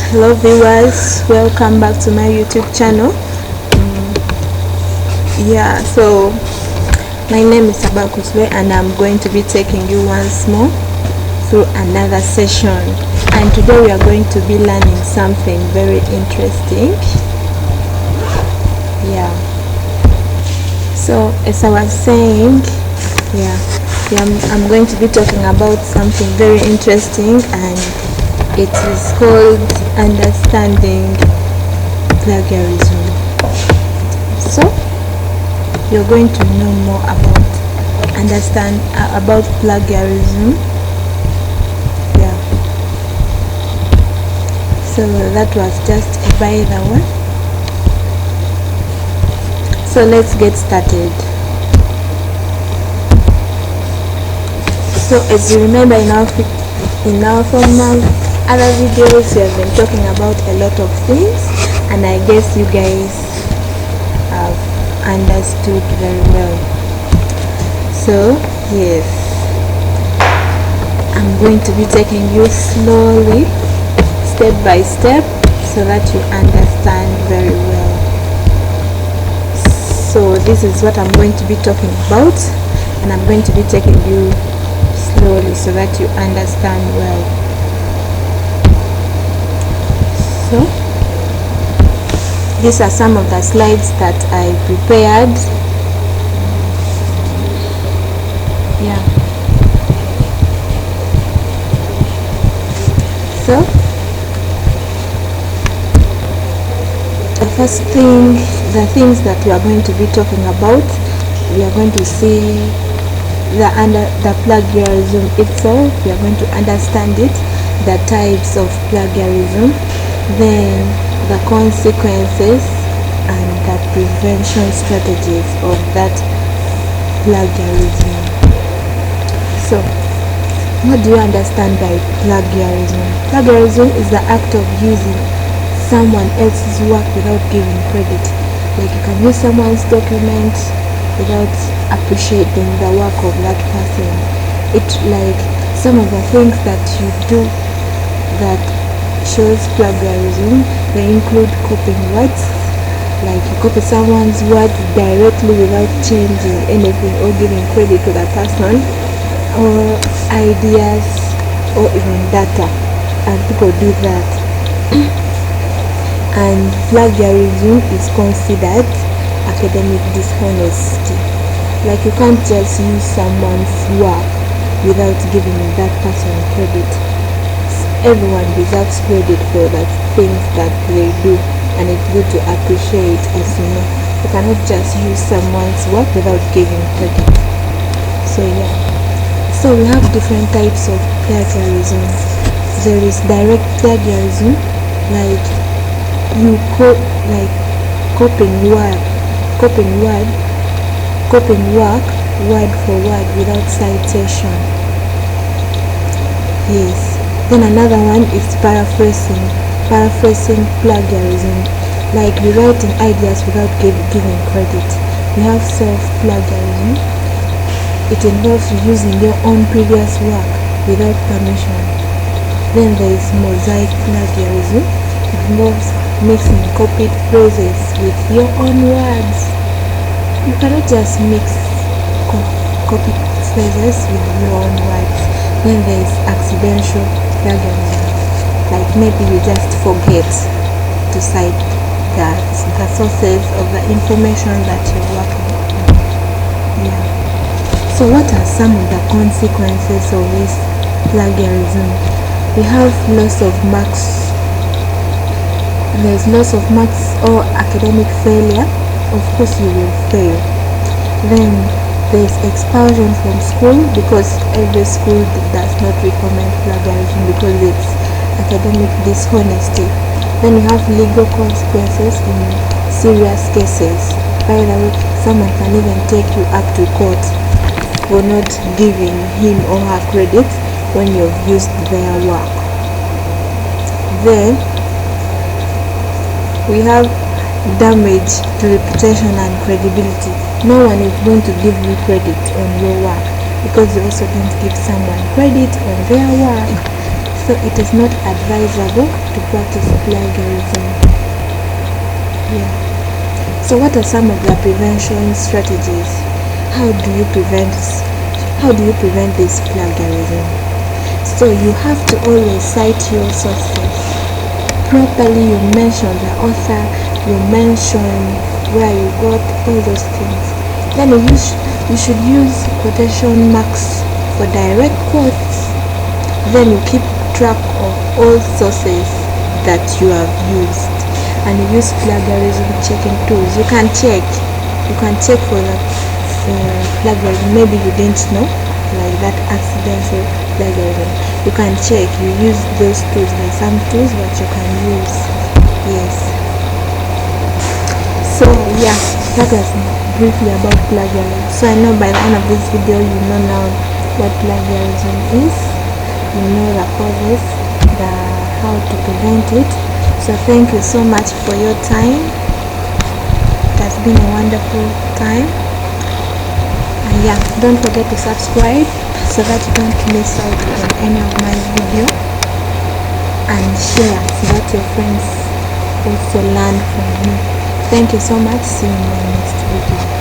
Hello viewers, welcome back to my YouTube channel. So my name is Abakuswe and I'm going to be taking you once more through another session, and today we are going to be learning something very interesting. So as I was saying, I'm going to be talking about something very interesting, and it is called understanding plagiarism. So you're going to know more about about plagiarism. So that was just a by the way. So let's get started. So as you remember, in our former other videos we have been talking about a lot of things, and I guess you guys have understood very well. So yes, I'm going to be taking you slowly, step by step, so that you understand very well. So this is what I'm going to be talking about, and I'm going to be taking you slowly so that you understand well. So these are some of the slides that I prepared. So the first thing, the things that we are going to be talking about, we are going to see the plagiarism itself. We are going to understand it, the types of plagiarism, then the consequences and the prevention strategies of that plagiarism. So what do you understand by plagiarism? Plagiarism is the act of using someone else's work without giving credit. Like you can use someone's document without appreciating the work of that person. It's like some of the things that you do that shows plagiarism, they include copying words, like you copy someone's words directly without changing anything or giving credit to that person, or ideas or even data, and people do that. And plagiarism is considered academic dishonesty. Like you can't just use someone's work without giving that person credit. Everyone deserves credit for the things that they do, and it's good to appreciate, as you know. You cannot just use someone's work without giving credit. So we have different types of plagiarism. There is direct plagiarism, like you copying work word for word without citation. Yes. Then another one is paraphrasing plagiarism, like rewriting ideas without giving credit. We have self-plagiarism. It involves using your own previous work without permission. Then there is mosaic plagiarism. It involves mixing copied phrases with your own words. You cannot just mix copied phrases with your own words. Then there is accidental plagiarism, like maybe you just forget to cite the sources of the information that you're working on. So what are some of the consequences of this plagiarism? We have loss of marks. There's loss of marks or academic failure. Of course you will fail. Then there's expulsion from school, because every school does not recommend plagiarism because it's academic dishonesty. Then you have legal consequences in serious cases. By the way, someone can even take you up to court for not giving him or her credit when you've used their work. Then we have damage to reputation and credibility. No one is going to give you credit on your work because you also don't give someone credit on their work. So it is not advisable to practice plagiarism. Yeah. So what are some of the prevention strategies? How do you prevent this plagiarism? So you have to always cite your sources properly. You mention the author, you mention where you got all those things. Then you should use quotation marks for direct quotes. Then you keep track of all sources that you have used, and you use plagiarism checking tools. You can check for the plagiarism. Maybe you didn't know, like that accidental plagiarism. You can check. You use those tools. There are some tools that you can use. Yes. So yeah, that was briefly about plagiarism. So I know by the end of this video you know now what plagiarism is. You know the causes, how to prevent it. So thank you so much for your time. It has been a wonderful time. And yeah, don't forget to subscribe so that you don't miss out on any of my video, and share so that your friends also learn from me. Thank you so much. See you in my next video.